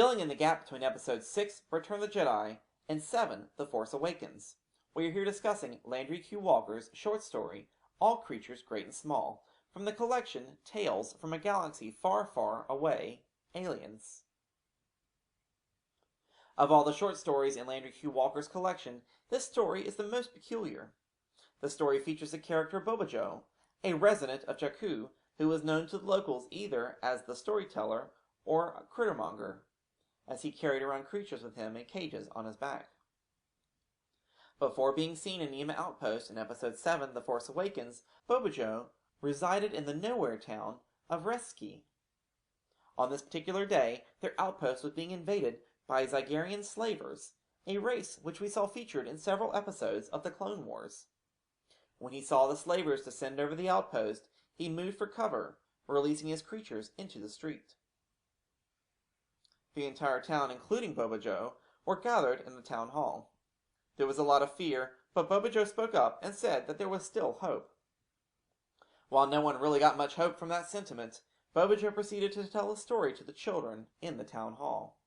filling in the gap between Episode 6, Return of the Jedi, and 7, The Force Awakens. We are here discussing Landry Q. Walker's short story, All Creatures Great and Small, from the collection Tales from a Galaxy Far, Far Away, Aliens. Of all the short stories in Landry Q. Walker's collection, this story is the most peculiar. The story features the character Bobajo, a resident of Jakku who was known to the locals either as the storyteller or Crittermonger, as he carried around creatures with him in cages on his back. Before being seen in Nema Outpost in Episode 7, The Force Awakens, Bobajo resided in the nowhere town of Reski. On this particular day, their outpost was being invaded by Zygerian slavers, a race which we saw featured in several episodes of the Clone Wars. When he saw the slavers descend over the outpost, he moved for cover, releasing his creatures into the street. The entire town, including Bobajo, were gathered in the town hall. There was a lot of fear, but Bobajo spoke up and said that there was still hope. While no one really got much hope from that sentiment, Bobajo proceeded to tell a story to the children in the town hall.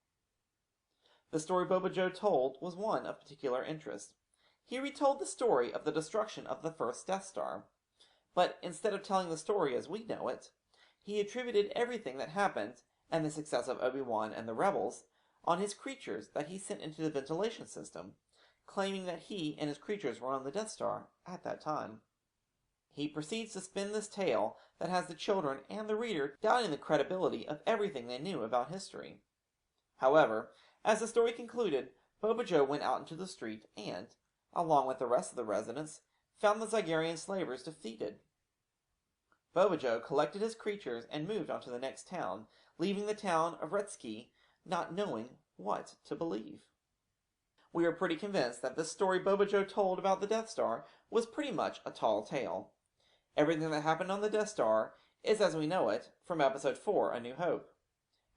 The story Bobajo told was one of particular interest. He retold the story of the destruction of the first Death Star, but instead of telling the story as we know it, he attributed everything that happened, and the success of Obi-Wan and the rebels, on his creatures that he sent into the ventilation system, claiming that he and his creatures were on the Death Star at that time. He proceeds to spin this tale that has the children and the reader doubting the credibility of everything they knew about history. However, as the story concluded, Bobajo went out into the street and, along with the rest of the residents, found the Zygerian slavers defeated. Bobajo collected his creatures and moved on to the next town, leaving the town of Reski not knowing what to believe. We are pretty convinced that this story Bobajo told about the Death Star was pretty much a tall tale. Everything that happened on the Death Star is as we know it from Episode 4, A New Hope.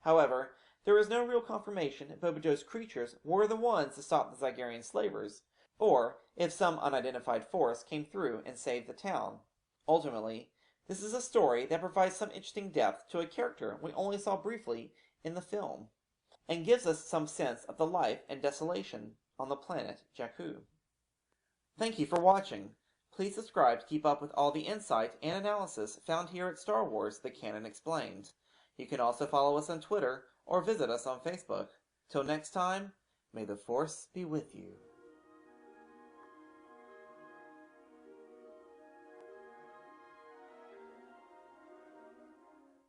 However, there is no real confirmation if Bobajo's creatures were the ones to stop the Zygerian slavers, or if some unidentified force came through and saved the town. Ultimately, this is a story that provides some interesting depth to a character we only saw briefly in the film, and gives us some sense of the life and desolation on the planet Jakku. Thank you for watching. Please subscribe to keep up with all the insight and analysis found here at Star Wars: The Canon Explained. You can also follow us on Twitter or visit us on Facebook. Till next time, may the Force be with you.